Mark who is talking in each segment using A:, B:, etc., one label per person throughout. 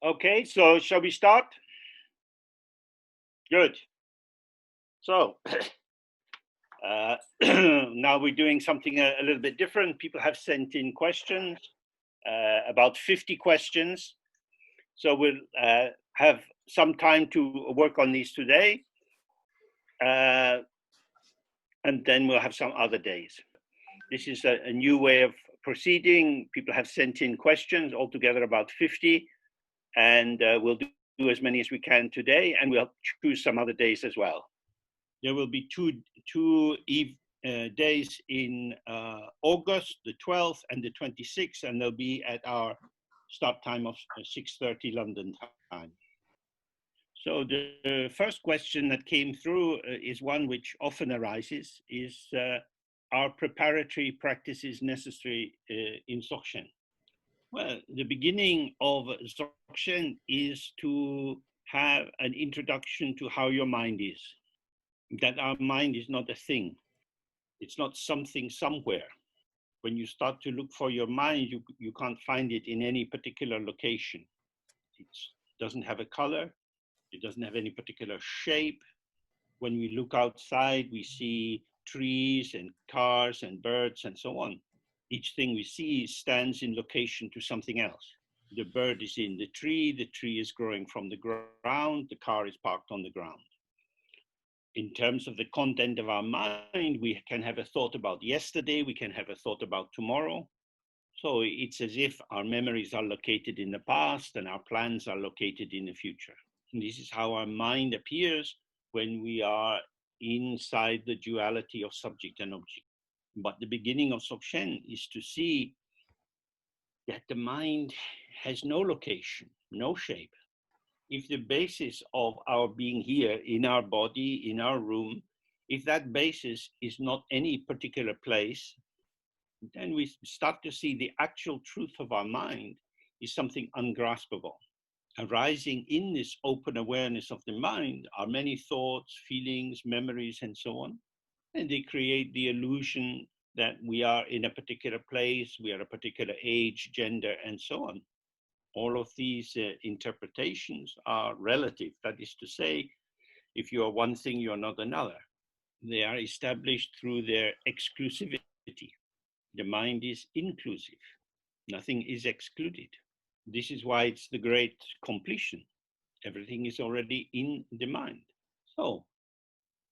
A: Okay, so shall we start? Good. So now we're doing something a little bit different. People have sent in questions, about 50 questions. So we'll have some time to work on these today. And then we'll have some other days. This is a new way of proceeding. People have sent in questions, altogether about 50. And we'll do as many as we can today, and we'll choose some other days as well. There will be two days in August, the 12th and the 26th, and they'll be at our start time of 6:30 London time. So the first question that came through is one which often arises, is are preparatory practices necessary in Dzogchen? Well, the beginning of Dzogchen is to have an introduction to how your mind is. That our mind is not a thing. It's not something somewhere. When you start to look for your mind, you can't find it in any particular location. It doesn't have a color. It doesn't have any particular shape. When we look outside, we see trees and cars and birds and so on. Each thing we see stands in location to something else. The bird is in the tree is growing from the ground, the car is parked on the ground. In terms of the content of our mind, we can have a thought about yesterday, we can have a thought about tomorrow. So it's as if our memories are located in the past and our plans are located in the future. And this is how our mind appears when we are inside the duality of subject and object. But the beginning of Dzogchen is to see that the mind has no location, no shape. If the basis of our being here in our body, in our room, if that basis is not any particular place, then we start to see the actual truth of our mind is something ungraspable. Arising in this open awareness of the mind are many thoughts, feelings, memories, and so on. And they create the illusion that we are in a particular place, we are a particular age, gender, and so on. All of these interpretations are relative. That is to say, if you are one thing, you're not another. They are established through their exclusivity. The mind is inclusive. Nothing is excluded. This is why it's the great completion. Everything is already in the mind. So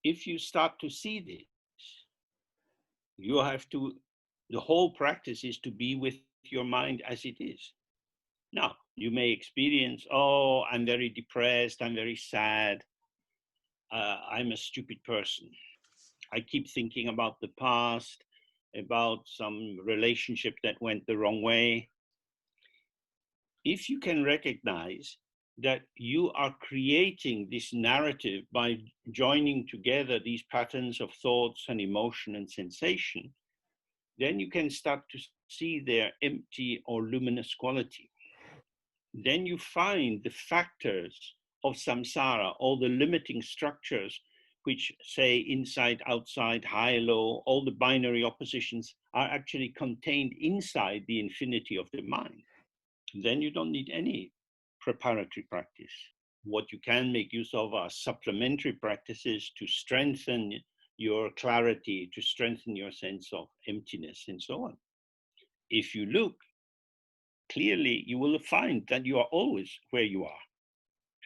A: if you start to see this, you have to, the whole practice is to be with your mind as it is. Now, you may experience, oh, I'm very depressed, I'm very sad, I'm a stupid person. I keep thinking about the past, about some relationship that went the wrong way. If you can recognize that you are creating this narrative by joining together these patterns of thoughts and emotion and sensation, then you can start to see their empty or luminous quality. Then you find the factors of samsara, all the limiting structures which say inside, outside, high, low, all the binary oppositions are actually contained inside the infinity of the mind. Then you don't need any preparatory practice. What you can make use of are supplementary practices to strengthen your clarity, to strengthen your sense of emptiness, and so on. If you look clearly, you will find that you are always where you are.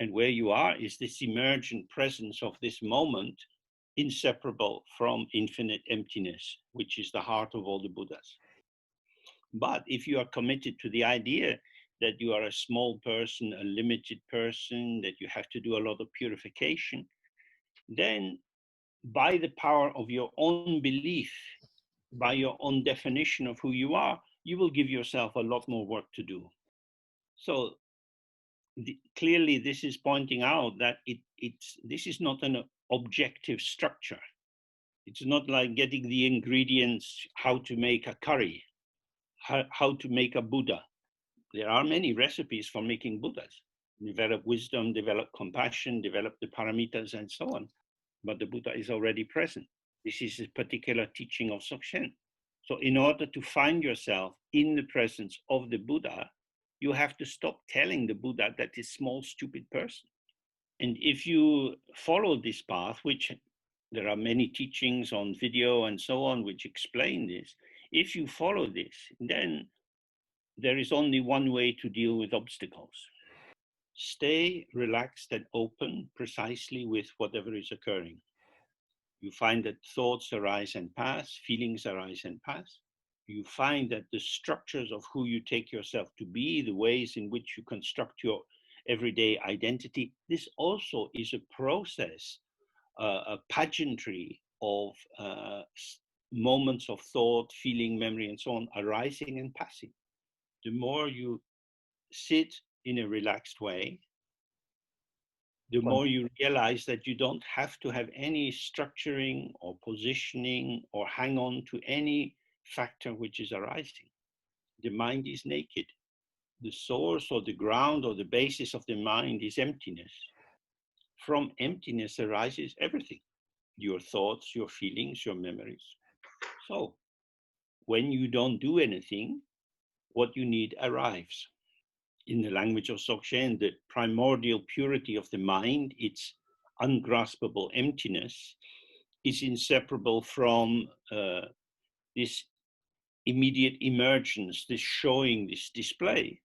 A: And where you are is this emergent presence of this moment, inseparable from infinite emptiness, which is the heart of all the Buddhas. But if you are committed to the idea that you are a small person, a limited person, that you have to do a lot of purification, then by the power of your own belief, by your own definition of who you are, you will give yourself a lot more work to do. So clearly this is pointing out that this is not an objective structure. It's not like getting the ingredients, how to make a curry, how to make a Buddha. There are many recipes for making Buddhas. Develop wisdom, develop compassion, develop the paramitas, and so on. But the Buddha is already present. This is a particular teaching of Dzogchen. So in order to find yourself in the presence of the Buddha, you have to stop telling the Buddha that this small, stupid person. And if you follow this path, which there are many teachings on video and so on which explain this, if you follow this, then there is only one way to deal with obstacles. Stay relaxed and open precisely with whatever is occurring. You find that thoughts arise and pass, feelings arise and pass. You find that the structures of who you take yourself to be, the ways in which you construct your everyday identity, this also is a process, a pageantry of moments of thought, feeling, memory, and so on, arising and passing. The more you sit in a relaxed way, the more you realize that you don't have to have any structuring or positioning or hang on to any factor which is arising. The mind is naked. The source or the ground or the basis of the mind is emptiness. From emptiness arises everything, your thoughts, your feelings, your memories. So when you don't do anything, what you need arrives. In the language of Dzogchen, the primordial purity of the mind, its ungraspable emptiness, is inseparable from this immediate emergence, this showing, this display.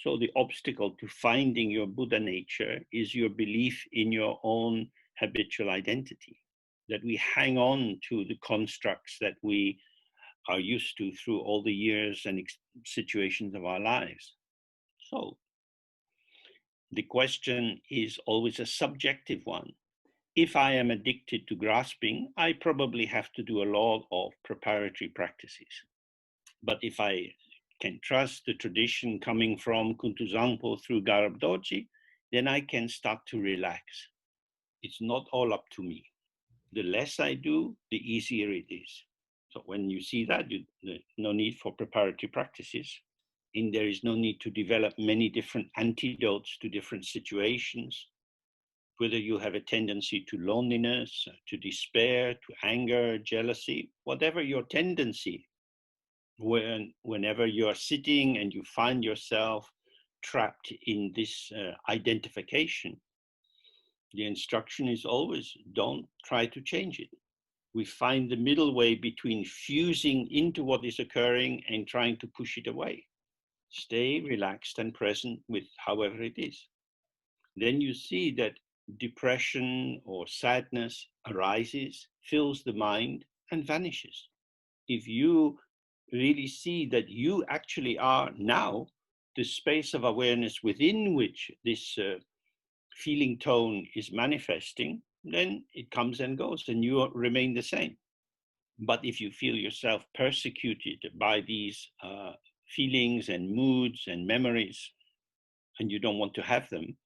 A: So the obstacle to finding your Buddha nature is your belief in your own habitual identity, that we hang on to the constructs that we are used to through all the years and situations of our lives. So the question is always a subjective one. If I am addicted to grasping, I probably have to do a lot of preparatory practices. But if I can trust the tradition coming from Kuntuzangpo through Garab Dorji, then I can start to relax. It's not all up to me. The less I do, the easier it is. So when you see that, no need for preparatory practices, and there is no need to develop many different antidotes to different situations, whether you have a tendency to loneliness, to despair, to anger, jealousy, whatever your tendency, whenever you are sitting and you find yourself trapped in this identification, the instruction is always don't try to change it. We find the middle way between fusing into what is occurring and trying to push it away. Stay relaxed and present with however it is. Then you see that depression or sadness arises, fills the mind, and vanishes. If you really see that you actually are now the space of awareness within which this feeling tone is manifesting, then it comes and goes and you remain the same. But if you feel yourself persecuted by these feelings and moods and memories, and you don't want to have them,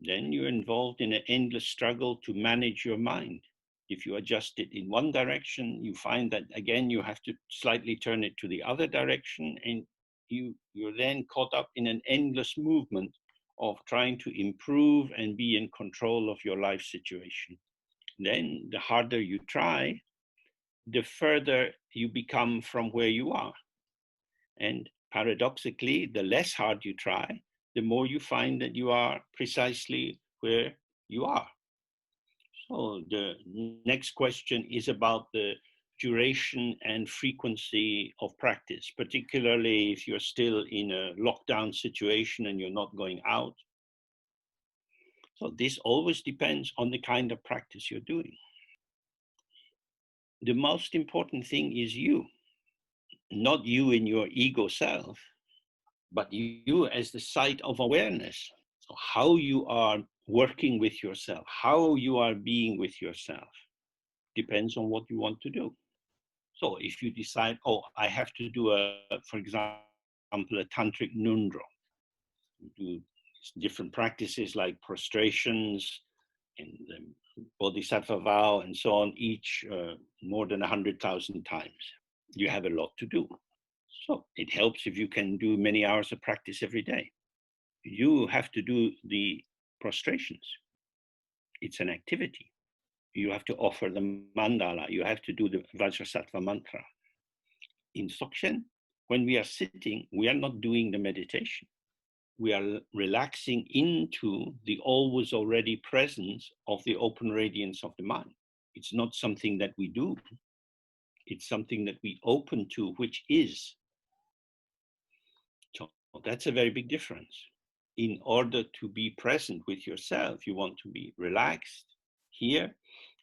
A: then you're involved in an endless struggle to manage your mind. If you adjust it in one direction, you find that again, you have to slightly turn it to the other direction, and you're then caught up in an endless movement of trying to improve and be in control of your life situation. Then the harder you try, the further you become from where you are. And paradoxically, the less hard you try, the more you find that you are precisely where you are. So the next question is about the duration and frequency of practice, particularly if you're still in a lockdown situation and you're not going out. So this always depends on the kind of practice you're doing. The most important thing is you, not you in your ego self, but you as the site of awareness. So how you are working with yourself, how you are being with yourself, depends on what you want to do. So if you decide, oh, I have to do for example, a tantric nundro, do different practices like prostrations and bodhisattva vow and so on, each more than 100,000 times. You have a lot to do. So it helps if you can do many hours of practice every day. You have to do the prostrations. It's an activity. You have to offer the mandala. You have to do the Vajrasattva mantra. In Dzogchen, When we are sitting, we are not doing the meditation. We are relaxing into the always already presence of the open radiance of the mind. It's not something that we do. It's something that we open to, which is. So that's a very big difference. In order to be present with yourself, you want to be relaxed here.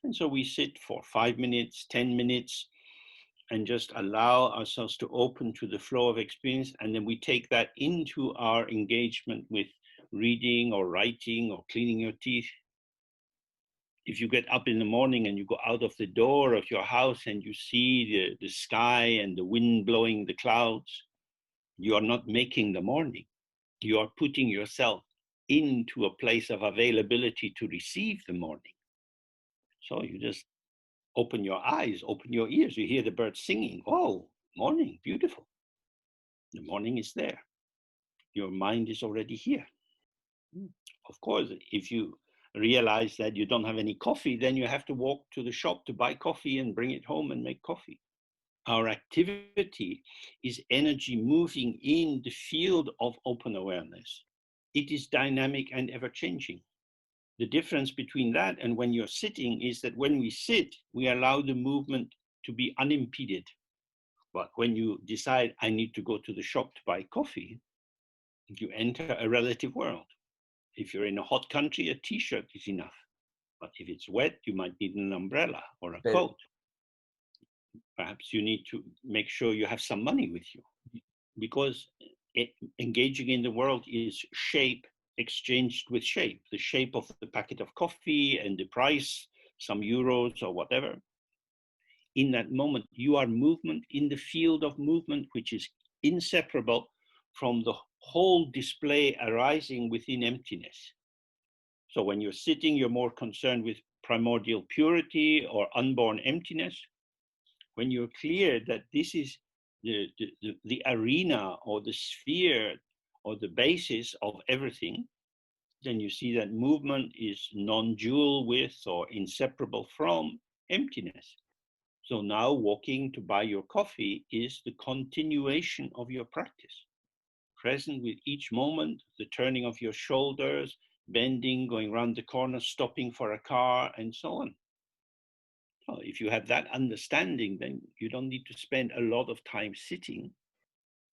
A: And so we sit for 5 minutes, 10 minutes, and just allow ourselves to open to the flow of experience. And then we take that into our engagement with reading or writing or cleaning your teeth. If you get up in the morning and you go out of the door of your house and you see the sky and the wind blowing the clouds, you are not making the morning. You are putting yourself into a place of availability to receive the morning. So you just open your eyes, open your ears. You hear the birds singing. Oh, morning, beautiful. The morning is there. Your mind is already here. Of course, if you realize that you don't have any coffee, then you have to walk to the shop to buy coffee and bring it home and make coffee. Our activity is energy moving in the field of open awareness. It is dynamic and ever-changing. The difference between that and when you're sitting is that when we sit, we allow the movement to be unimpeded. But when you decide, I need to go to the shop to buy coffee, you enter a relative world. If you're in a hot country, a t-shirt is enough. But if it's wet, you might need an umbrella or a coat. Perhaps you need to make sure you have some money with you, because engaging in the world is shape exchanged with shape, the shape of the packet of coffee and the price, some euros or whatever. In that moment, you are movement in the field of movement, which is inseparable from the whole display arising within emptiness. So when you're sitting, you're more concerned with primordial purity or unborn emptiness. When you're clear that this is the arena or the sphere or the basis of everything, then you see that movement is non-dual with or inseparable from emptiness. So now walking to buy your coffee is the continuation of your practice. Present with each moment, the turning of your shoulders, bending, going around the corner, stopping for a car, and so on. So if you have that understanding, then you don't need to spend a lot of time sitting.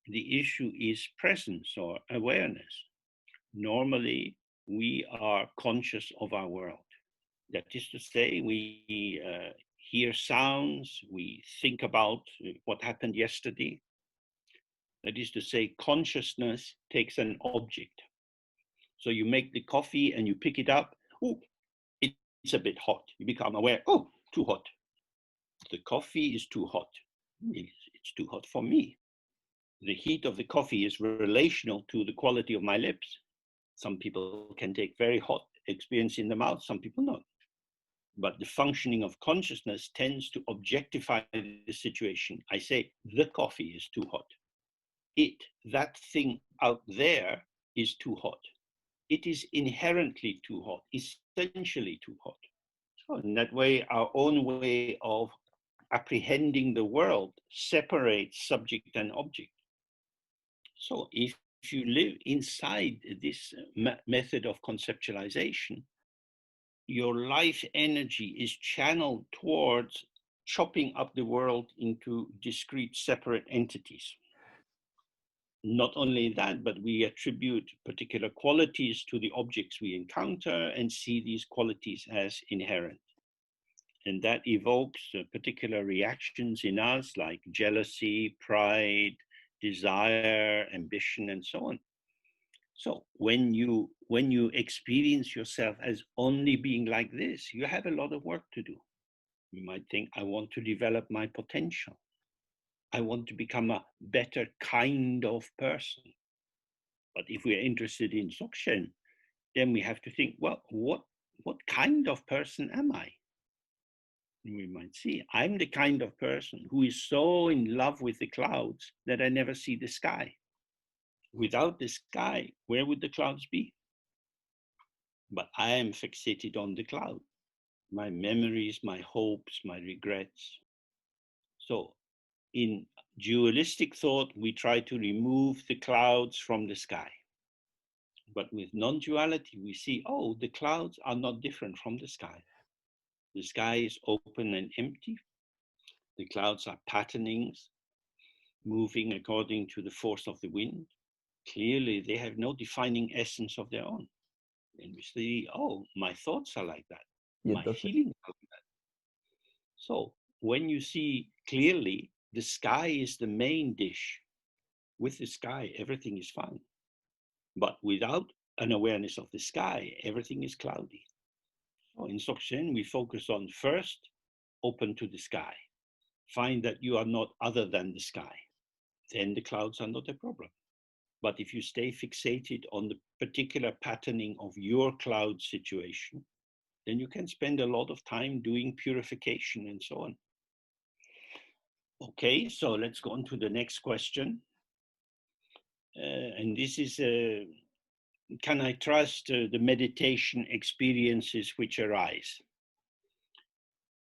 A: The issue is presence or awareness. Normally, we are conscious of our world. That is to say, we hear sounds, we think about what happened yesterday. That is to say, consciousness takes an object. So you make the coffee and you pick it up. Oh, it's a bit hot. You become aware, oh, too hot. The coffee is too hot. It's too hot for me. The heat of the coffee is relational to the quality of my lips. Some people can take very hot experience in the mouth, some people not. But the functioning of consciousness tends to objectify the situation. I say, the coffee is too hot. That thing out there is too hot. It is inherently too hot, essentially too hot. So in that way, our own way of apprehending the world separates subject and object. So if you live inside this method of conceptualization, your life energy is channeled towards chopping up the world into discrete separate entities. Not only that, but we attribute particular qualities to the objects we encounter and see these qualities as inherent. And that evokes particular reactions in us like jealousy, pride, desire, ambition, and so on. So when you experience yourself as only being like this, you have a lot of work to do. You might think, I want to develop my potential. I want to become a better kind of person. But if we're interested in Dzogchen, then we have to think, well, what kind of person am I? And we might see, I'm the kind of person who is so in love with the clouds that I never see the sky. Without the sky, where would the clouds be? But I am fixated on the cloud, my memories, my hopes, my regrets. So in Dualistic thought, we try to remove the clouds from the sky. But with non-duality, we see, oh, the clouds are not different from the sky. The sky is open and empty. The clouds are patternings, moving according to the force of the wind. Clearly, they have no defining essence of their own. And we see, oh, my thoughts are like that. My feelings are like that. So when you see clearly, the sky is the main dish. With the sky, everything is fine. But without an awareness of the sky, everything is cloudy. So in Dzogchen, we focus on first, open to the sky. Find that you are not other than the sky. Then the clouds are not a problem. But if you stay fixated on the particular patterning of your cloud situation, then you can spend a lot of time doing purification and so on. Okay, so let's go on to the next question. And this is, can I trust the meditation experiences which arise?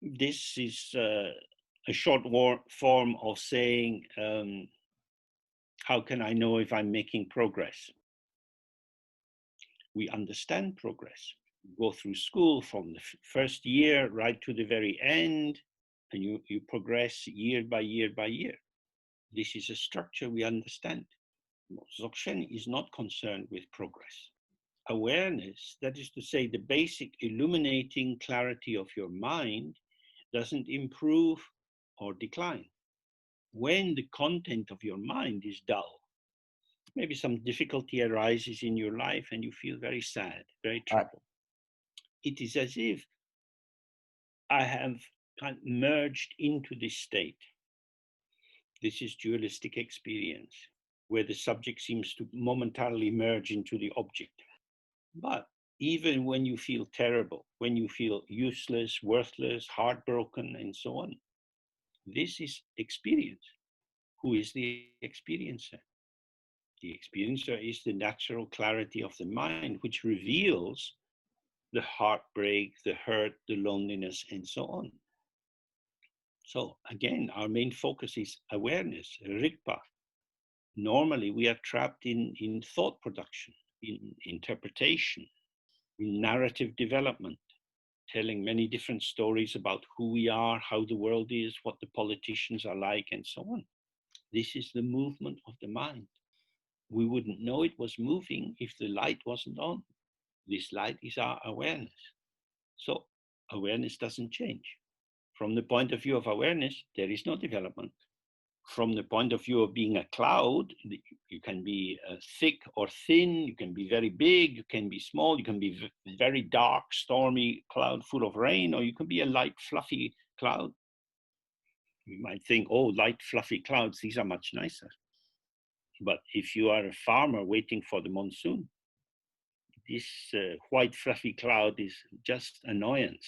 A: This is a short form of saying, how can I know if I'm making progress? We understand progress. You go through school from the first year right to the very end, and you progress year by year by year. This is a structure we understand. Dzogchen is not concerned with progress. Awareness, that is to say, the basic illuminating clarity of your mind, doesn't improve or decline. When the content of your mind is dull, maybe some difficulty arises in your life and you feel very sad, very troubled. It is as if I have kind of merged into this state. This is dualistic experience, where the subject seems to momentarily merge into the object. But even when you feel terrible, when you feel useless, worthless, heartbroken, and so on, this is experience. Who is the experiencer? The experiencer is the natural clarity of the mind, which reveals the heartbreak, the hurt, the loneliness, and so on. So again, our main focus is awareness, rigpa. Normally, we are trapped in thought production, in interpretation, in narrative development, telling many different stories about who we are, how the world is, what the politicians are like, and so on. This is the movement of the mind. We wouldn't know it was moving if the light wasn't on. This light is our awareness. So awareness doesn't change. From the point of view of awareness, there is no development. From the point of view of being a cloud, you can be thick or thin, you can be very big, you can be small, you can be very dark, stormy cloud full of rain, or you can be a light, fluffy cloud. You might think, oh, light, fluffy clouds, these are much nicer. But if you are a farmer waiting for the monsoon, this white, fluffy cloud is just annoyance.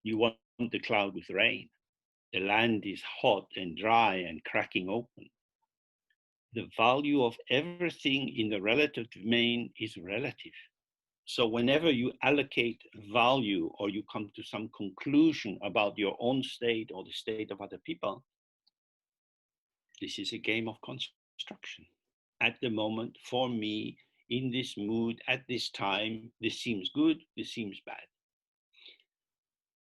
A: You want the cloud with rain. The land is hot and dry and cracking open. The value of everything in the relative domain is relative. So whenever you allocate value or you come to some conclusion about your own state or the state of other people, this is a game of construction. At the moment, for me, in this mood, at this time, this seems good, this seems bad.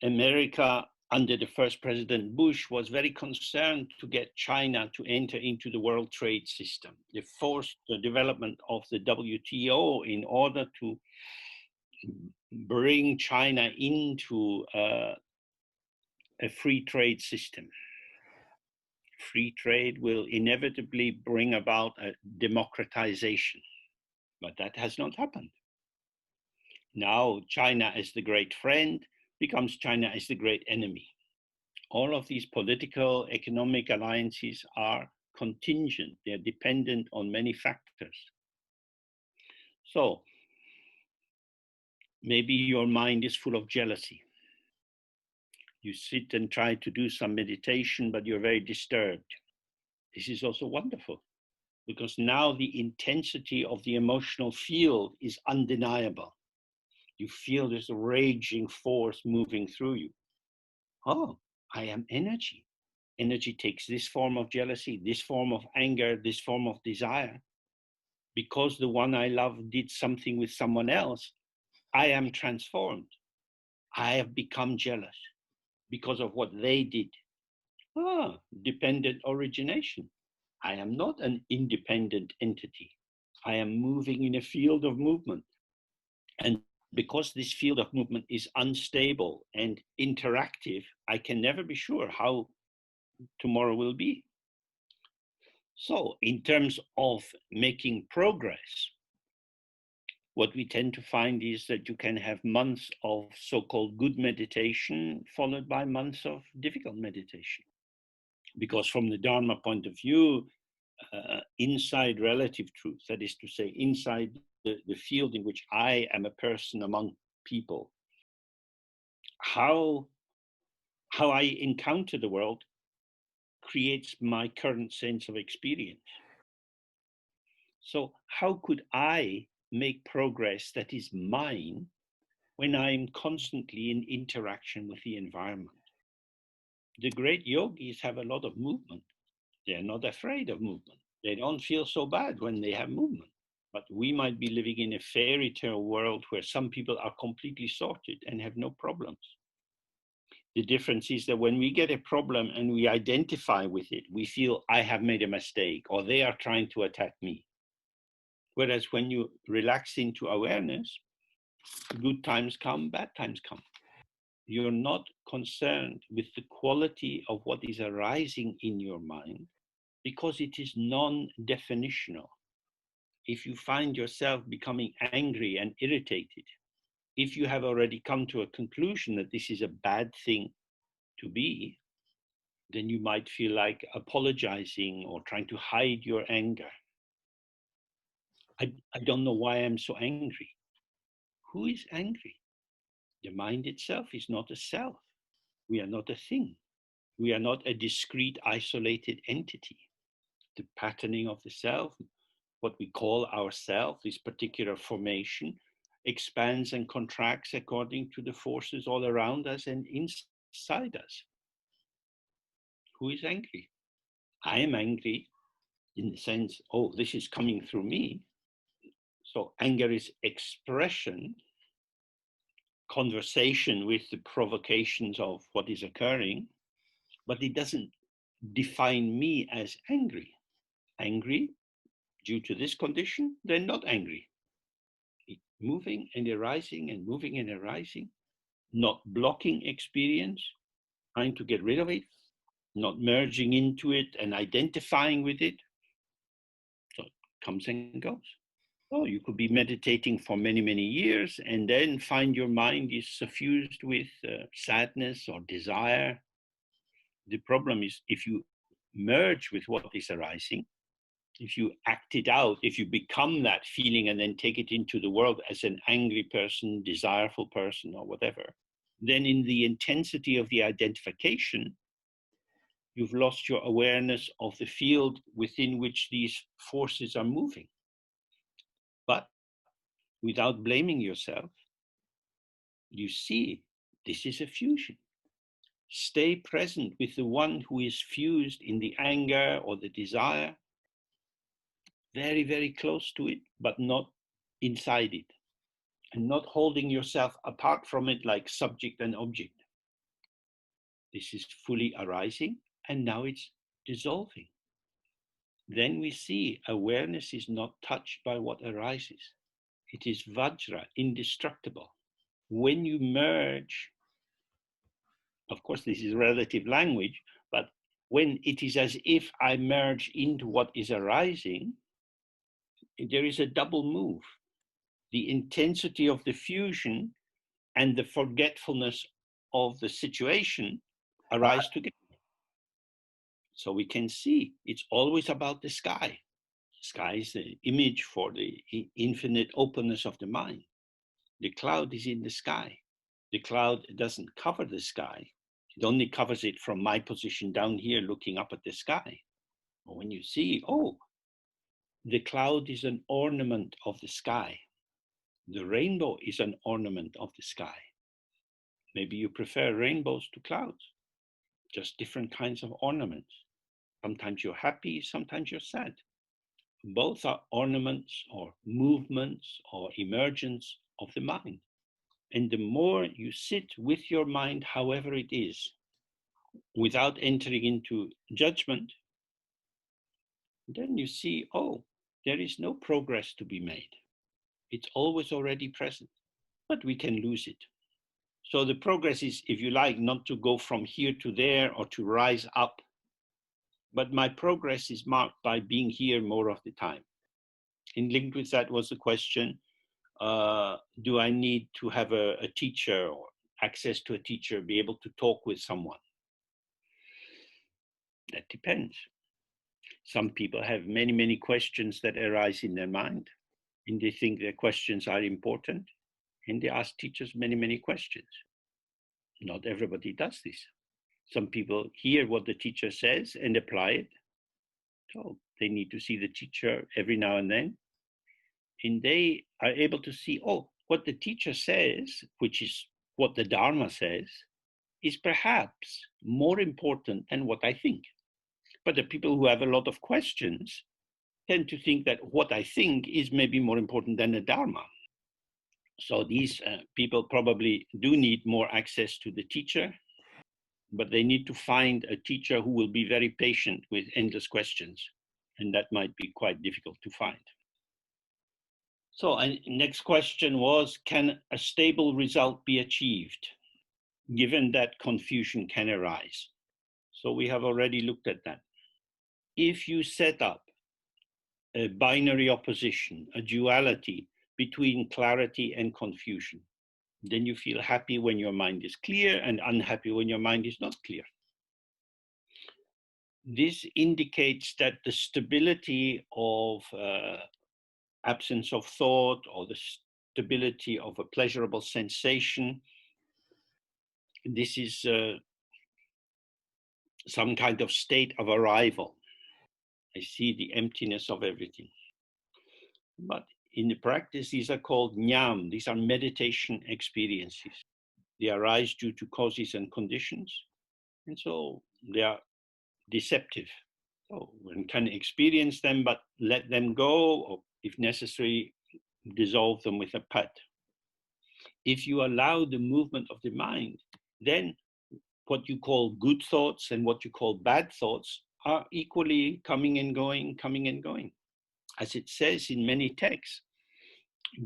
A: America, under the first President Bush, was very concerned to get China to enter into the World Trade System. They forced the development of the WTO in order to bring China into a free trade system. Free trade will inevitably bring about a democratization, but that has not happened. Now China as the great friend becomes China as the great enemy. All of these political, economic alliances are contingent. They're dependent on many factors. So maybe your mind is full of jealousy. You sit and try to do some meditation, but you're very disturbed. This is also wonderful, because now the intensity of the emotional field is undeniable. You feel this raging force moving through you. Oh, I am energy. energy takes this form of jealousy, this form of anger, this form of desire. Because the one I love did something with someone else, I am transformed. I have become jealous because of what they did. Dependent origination. I am not an independent entity. I am moving in a field of movement. And because this field of movement is unstable and interactive, I can never be sure how tomorrow will be. So, in terms of making progress, what we tend to find is that you can have months of so-called good meditation followed by months of difficult meditation. Because from the Dharma point of view, inside relative truth, that is to say, inside the field in which I am a person among people, how I encounter the world creates my current sense of experience. So how could I make progress that is mine when I'm constantly in interaction with the environment? The great yogis have a lot of movement. They're not afraid of movement. They don't feel so bad when they have movement. But we might be living in a fairy tale world where some people are completely sorted and have no problems. The difference is that when we get a problem and we identify with it, we feel I have made a mistake or they are trying to attack me. Whereas when you relax into awareness, good times come, bad times come. You're not concerned with the quality of what is arising in your mind because it is non-definitional. If you find yourself becoming angry and irritated, if you have already come to a conclusion that this is a bad thing to be, then you might feel like apologizing or trying to hide your anger. I don't know why I'm so angry. Who is angry? The mind itself is not a self. We are not a thing. We are not a discrete, isolated entity. The patterning of the self, what we call ourself, this particular formation, expands and contracts according to the forces all around us and inside us. Who is angry? I am angry in the sense, oh, this is coming through me. So anger is expression, conversation with the provocations of what is occurring, but it doesn't define me as angry. Angry due to this condition, they're not angry. Moving and arising and moving and arising, not blocking experience, trying to get rid of it, not merging into it and identifying with it. So it comes and goes. Oh, you could be meditating for many, many years and then find your mind is suffused with sadness or desire. The problem is if you merge with what is arising, if you act it out, if you become that feeling and then take it into the world as an angry person, desireful person, or whatever, then in the intensity of the identification, you've lost your awareness of the field within which these forces are moving. But without blaming yourself, you see this is a fusion. Stay present with the one who is fused in the anger or the desire, very, very close to it, but not inside it, and not holding yourself apart from it like subject and object. This is fully arising, and now it's dissolving. Then we see awareness is not touched by what arises. It is Vajra, indestructible. When you merge, of course, this is relative language, but when it is as if I merge into what is arising, there is a double move. The intensity of the fusion and the forgetfulness of the situation arise together. So we can see it's always about the sky. Sky is the image for the infinite openness of the mind. The cloud is in the sky. The cloud doesn't cover the sky. It only covers it from my position down here looking up at the sky. But when you see, oh, the cloud is an ornament of the sky. The rainbow is an ornament of the sky. Maybe you prefer rainbows to clouds. just different kinds of ornaments. Sometimes you're happy, sometimes you're sad. Both are ornaments or movements or emergence of the mind. And the more you sit with your mind, however it is, without entering into judgment, then you see, oh, there is no progress to be made. It's always already present, but we can lose it. So the progress is, if you like, not to go from here to there or to rise up, but my progress is marked by being here more of the time. And linked with that was the question, do I need to have a teacher or access to a teacher, be able to talk with someone? That depends. Some people have many, many questions that arise in their mind, and they think their questions are important, and they ask teachers many, many questions. Not everybody does this. Some people hear what the teacher says and apply it. So they need to see the teacher every now and then, and they are able to see, oh, what the teacher says, which is what the Dharma says, is perhaps more important than what I think. But the people who have a lot of questions tend to think that what I think is maybe more important than the Dharma. So these people probably do need more access to the teacher, but they need to find a teacher who will be very patient with endless questions. And that might be quite difficult to find. So next question was, can a stable result be achieved, given that confusion can arise? So we have already looked at that. If you set up a binary opposition, a duality between clarity and confusion, then you feel happy when your mind is clear and unhappy when your mind is not clear. This indicates that the stability of absence of thought or the stability of a pleasurable sensation, this is some kind of state of arrival. I see the emptiness of everything. But in the practice, these are called nyam. These are meditation experiences. They arise due to causes and conditions. And so they are deceptive. So one can experience them, but let them go, or if necessary, dissolve them with a pat. If you allow the movement of the mind, then what you call good thoughts and what you call bad thoughts are equally coming and going, coming and going. As it says in many texts,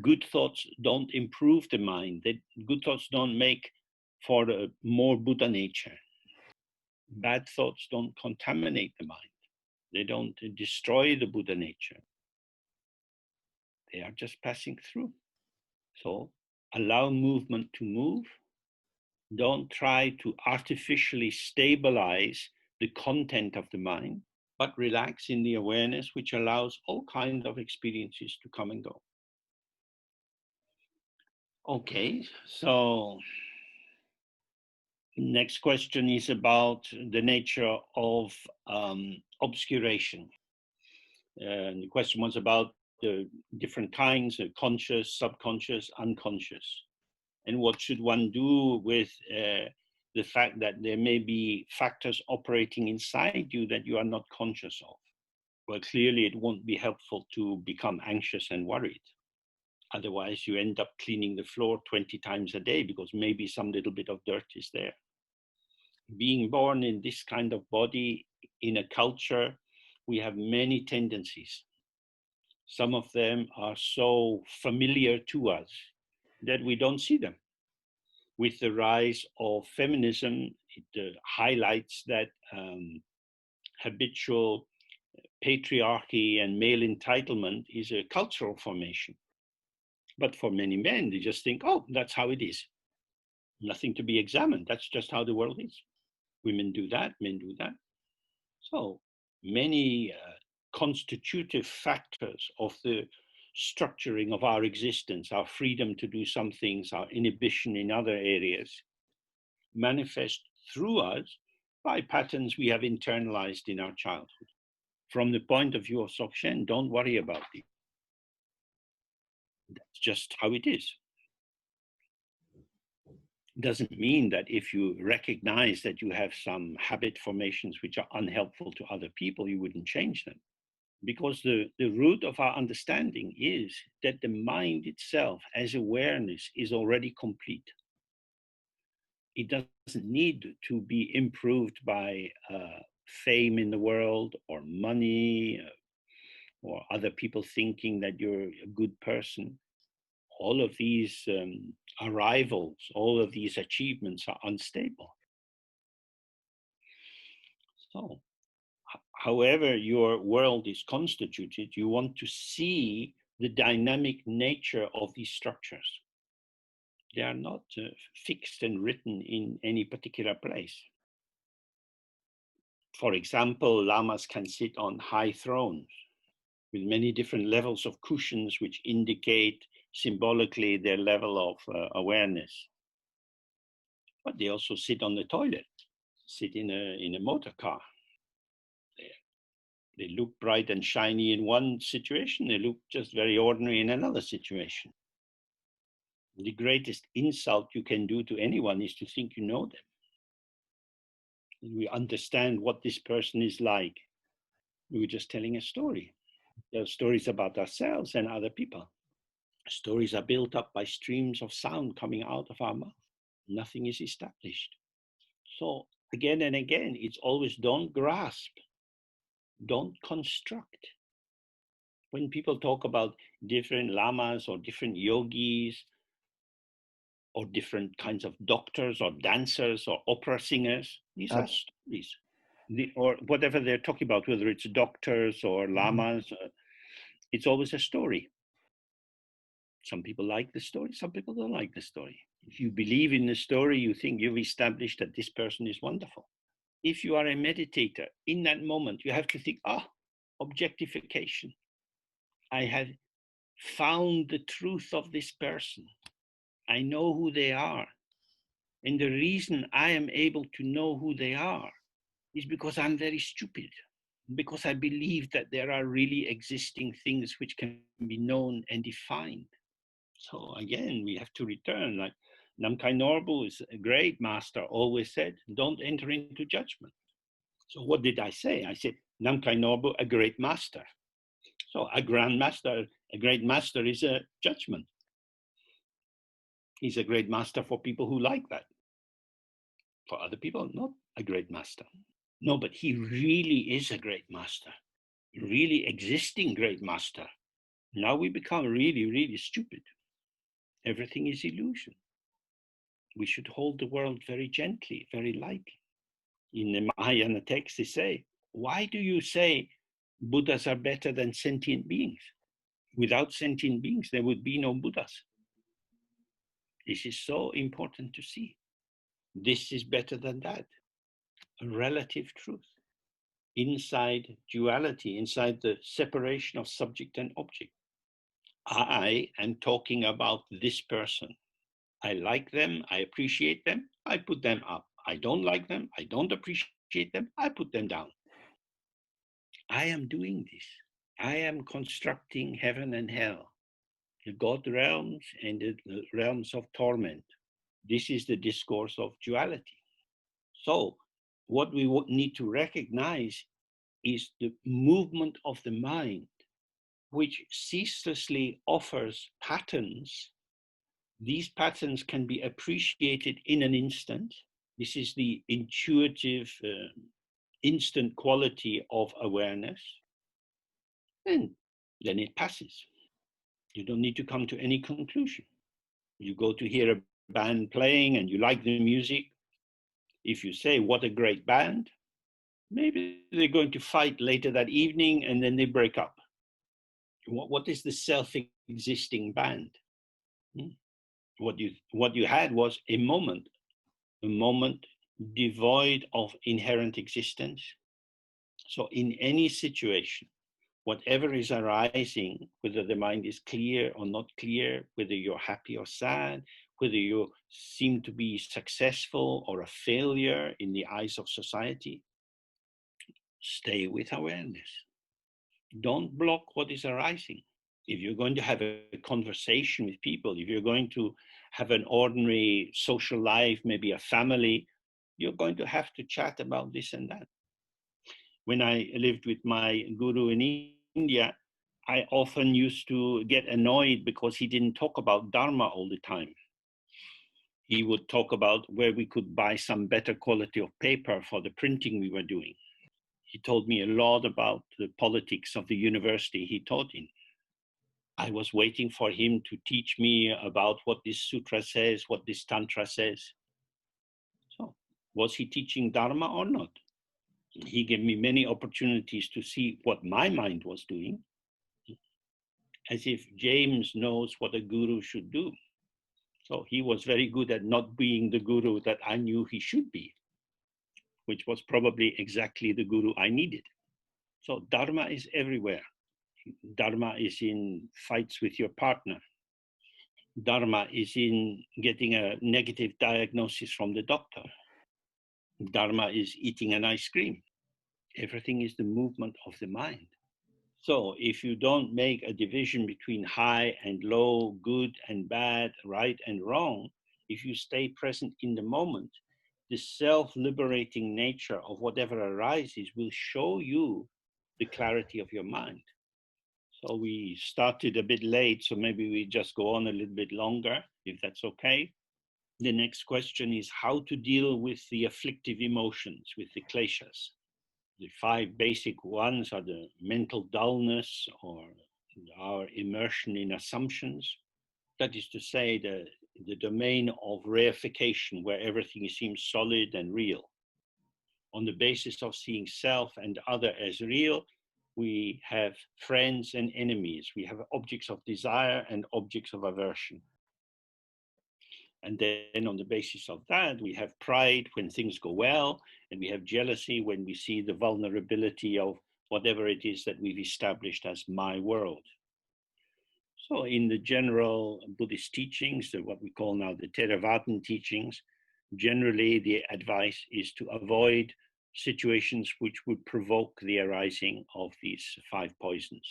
A: good thoughts don't improve the mind. Good thoughts don't make for a more Buddha nature. Bad thoughts don't contaminate the mind. They don't destroy the Buddha nature. They are just passing through. So allow movement to move. Don't try to artificially stabilize the content of the mind, but relax in the awareness, which allows all kinds of experiences to come and go. Okay, so next question is about the nature of obscuration. And the question was about the different kinds of conscious, subconscious, unconscious. And what should one do with the fact that there may be factors operating inside you that you are not conscious of? Well, clearly it won't be helpful to become anxious and worried. Otherwise, you end up cleaning the floor 20 times a day because maybe some little bit of dirt is there. Being born in this kind of body, in a culture, we have many tendencies. Some of them are so familiar to us that we don't see them. With the rise of feminism, it highlights that habitual patriarchy and male entitlement is a cultural formation. But for many men, they just think, oh, that's how it is. Nothing to be examined. That's just how the world is. Women do that, men do that. So many constitutive factors of the structuring of our existence, our freedom to do some things, our inhibition in other areas, manifest through us by patterns we have internalized in our childhood. From the point of view of Dzogchen, don't worry about it. That's just how it is. doesn't mean that if you recognize that you have some habit formations which are unhelpful to other people, you wouldn't change them. Because the root of our understanding is that the mind itself as awareness is already complete. It doesn't need to be improved by fame in the world or money or other people thinking that you're a good person. All of these arrivals, all of these achievements are unstable. So, however your world is constituted, you want to see the dynamic nature of these structures. They are not fixed and written in any particular place. For example, lamas can sit on high thrones with many different levels of cushions which indicate symbolically their level of awareness. But they also sit on the toilet, sit in a motor car. They look bright and shiny in one situation, they look just very ordinary in another situation. The greatest insult you can do to anyone is to think you know them. We understand what this person is like. We were just telling a story. There are stories about ourselves and other people. Stories are built up by streams of sound coming out of our mouth. Nothing is established. So again and again, it's always don't grasp, don't construct. When people talk about different lamas or different yogis or different kinds of doctors or dancers or opera singers, these are stories. Or whatever they're talking about, whether it's doctors or lamas, it's always a story. Some people like the story, some people don't like the story. If you believe in the story, you think you've established that this person is wonderful. If you are a meditator, in that moment, you have to think, objectification. I have found the truth of this person. I know who they are. And the reason I am able to know who they are is because I'm very stupid, because I believe that there are really existing things which can be known and defined. So again, we have to return. Like Namkhai Norbu is a great master, always said, don't enter into judgment. So what did I say? I said, Namkhai Norbu, a great master. So a grand master, a great master is a judgment. He's a great master for people who like that. For other people, not a great master. No, but he really is a great master, really existing great master. Now we become really, really stupid. Everything is illusion. We should hold the world very gently, very lightly. In the Mahayana text, they say, why do you say Buddhas are better than sentient beings? Without sentient beings, there would be no Buddhas. This is so important to see. This is better than that. A relative truth. Inside duality, inside the separation of subject and object. I am talking about this person. I like them, I appreciate them, I put them up. I don't like them, I don't appreciate them, I put them down. I am doing this. I am constructing heaven and hell, the God realms and the realms of torment. This is the discourse of duality. So what we need to recognize is the movement of the mind, which ceaselessly offers patterns. These patterns can be appreciated in an instant. This is the intuitive, instant quality of awareness. And then it passes. You don't need to come to any conclusion. You go to hear a band playing and you like the music. If you say, what a great band, maybe they're going to fight later that evening and then they break up. What is the self-existing band? What you had was a moment devoid of inherent existence. So in any situation, whatever is arising, whether the mind is clear or not clear, whether you're happy or sad, whether you seem to be successful or a failure in the eyes of society, stay with awareness. Don't block what is arising. If you're going to have a conversation with people, if you're going to have an ordinary social life, maybe a family, you're going to have to chat about this and that. When I lived with my guru in India, I often used to get annoyed because he didn't talk about Dharma all the time. He would talk about where we could buy some better quality of paper for the printing we were doing. He told me a lot about the politics of the university he taught in. I was waiting for him to teach me about what this sutra says, what this tantra says. So, was he teaching Dharma or not? He gave me many opportunities to see what my mind was doing, as if James knows what a guru should do. So he was very good at not being the guru that I knew he should be, which was probably exactly the guru I needed. So Dharma is everywhere. Dharma is in fights with your partner. Dharma is in getting a negative diagnosis from the doctor. Dharma is eating an ice cream. Everything is the movement of the mind. So if you don't make a division between high and low, good and bad, right and wrong, if you stay present in the moment, the self-liberating nature of whatever arises will show you the clarity of your mind. So we started a bit late, so maybe we just go on a little bit longer, if that's okay. The next question is how to deal with the afflictive emotions, with the kleshas. The 5 basic ones are the mental dullness or our immersion in assumptions. That is to say, the domain of reification, where everything seems solid and real. On the basis of seeing self and other as real, we have friends and enemies. We have objects of desire and objects of aversion. And then on the basis of that, we have pride when things go well, and we have jealousy when we see the vulnerability of whatever it is that we've established as my world. So in the general Buddhist teachings, what we call now the Theravada teachings, generally the advice is to avoid situations which would provoke the arising of these 5 poisons.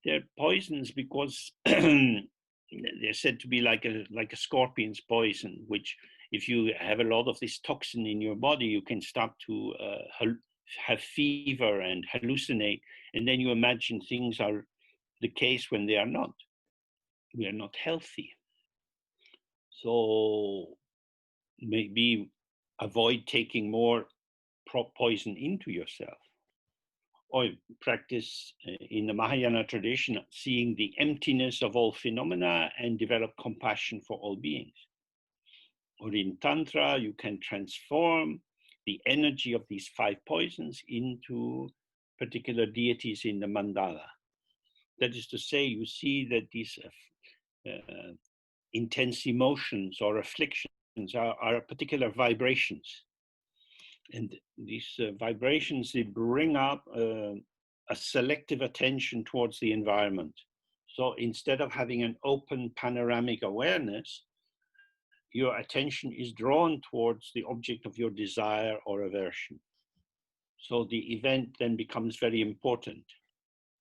A: They're poisons because they're said to be like a scorpion's poison, which if you have a lot of this toxin in your body, you can start to have fever and hallucinate, and then you imagine things are the case when they are not. We are not healthy. So maybe avoid taking more poison into yourself. Or practice in the Mahayana tradition, seeing the emptiness of all phenomena and develop compassion for all beings. Or in Tantra, you can transform the energy of these 5 poisons into particular deities in the mandala. That is to say, you see that these intense emotions or afflictions are particular vibrations. And these vibrations, they bring up a selective attention towards the environment. So instead of having an open panoramic awareness, your attention is drawn towards the object of your desire or aversion. So the event then becomes very important.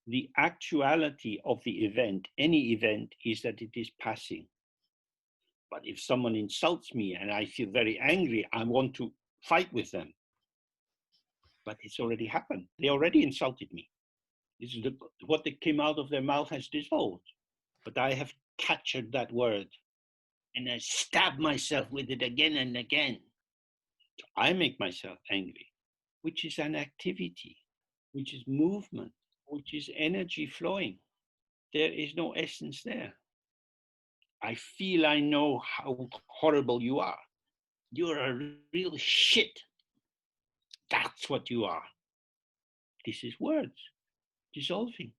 A: The actuality of the event, any event, is that it is passing. But if someone insults me and I feel very angry, I want to fight with them. But it's already happened. They already insulted me. This is what came out of their mouth has dissolved. But I have captured that word and I stab myself with it again and again. So I make myself angry, which is an activity, which is movement, which is energy flowing. There is no essence there. I feel I know how horrible you are. You're a real shit. That's what you are. This is words dissolving.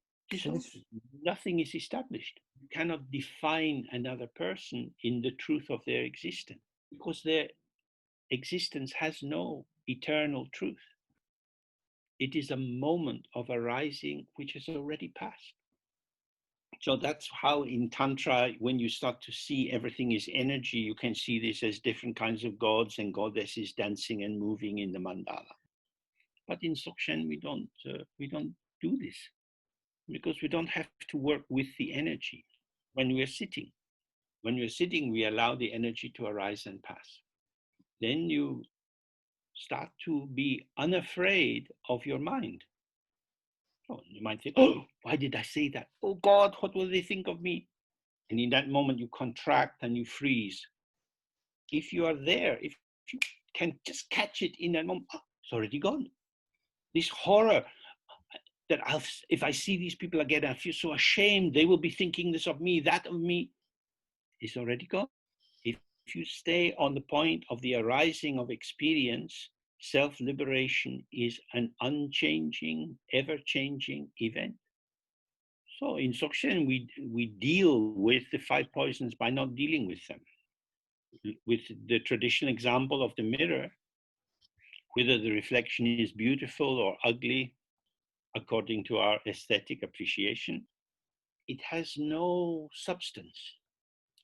A: Nothing is established. You cannot define another person in the truth of their existence because their existence has no eternal truth. It is a moment of arising which has already passed. So that's how in Tantra, when you start to see everything is energy, you can see this as different kinds of gods and goddesses dancing and moving in the mandala. But in Dzogchen, we don't do this. because we don't have to work with the energy when we're sitting. When we're sitting, we allow the energy to arise and pass. Then you start to be unafraid of your mind. So you might think, oh, why did I say that? Oh God, what will they think of me? And in that moment, you contract and you freeze. If you are there, if you can just catch it in that moment, oh, it's already gone. This horror that if I see these people again, I feel so ashamed. They will be thinking this of me, that of me, is already gone. If you stay on the point of the arising of experience, self-liberation is an unchanging, ever-changing event. So in Dzogchen, we deal with the 5 poisons by not dealing with them. With the traditional example of the mirror, whether the reflection is beautiful or ugly, according to our aesthetic appreciation, it has no substance.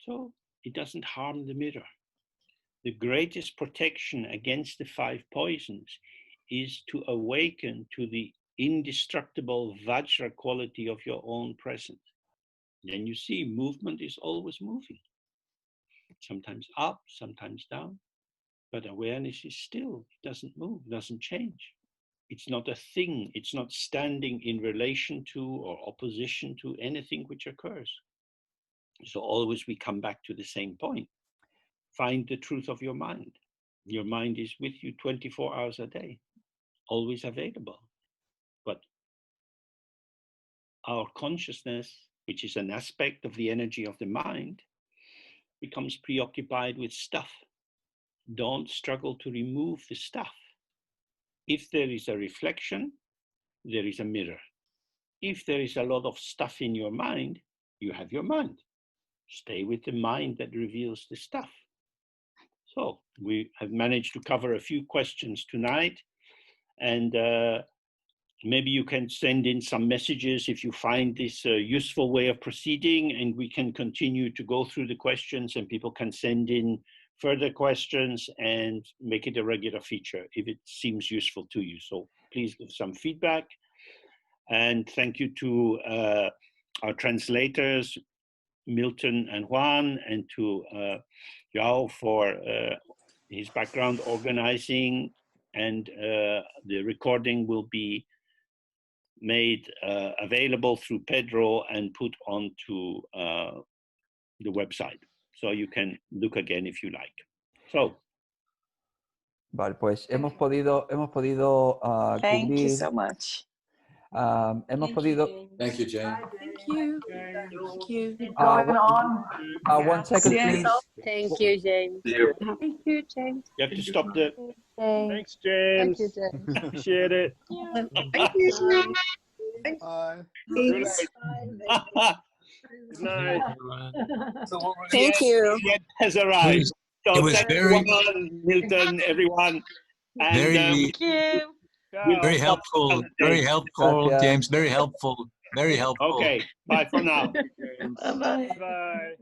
A: So it doesn't harm the mirror. The greatest protection against the 5 poisons is to awaken to the indestructible Vajra quality of your own presence. Then you see movement is always moving. Sometimes up, sometimes down, but awareness is still, it doesn't move, doesn't change. It's not a thing, it's not standing in relation to or opposition to anything which occurs. So always we come back to the same point. Find the truth of your mind. Your mind is with you 24 hours a day, always available. But our consciousness, which is an aspect of the energy of the mind, becomes preoccupied with stuff. Don't struggle to remove the stuff. If there is a reflection, there is a mirror. If there is a lot of stuff in your mind, you have your mind. Stay with the mind that reveals the stuff. So we have managed to cover a few questions tonight, and maybe you can send in some messages if you find this a useful way of proceeding, and we can continue to go through the questions, and people can send in further questions and make it a regular feature if it seems useful to you. So please give some feedback. And thank you to our translators, Milton and Juan, and to Yao for his background organizing, and the recording will be made available through Pedro and put onto the website. So you can look again if you like. So.
B: Vale, pues hemos podido
C: Thank you
B: cubrir.
C: so much.
B: Hemos podido.
D: Thank you, Jane.
C: Thank you. Thank you.
E: Going on.
B: 1 second,
C: Yes.
B: please.
F: Thank you, James.
C: Thank you, James.
A: You have to stop the.
F: Thanks,
E: James.
F: Thank you, James.
E: Appreciate it.
C: Thank you.
D: Bye.
C: Thanks.
E: Good night.
C: Thank you.
A: It has arrived. So
G: It was
A: thank
G: very,
A: Juan, Milton, everyone. And
G: very,
C: Thank you.
G: very helpful. Very helpful,
B: Gracias.
G: James. Very helpful. Very helpful.
A: Okay, bye for now.
C: Bye-bye.
E: Bye.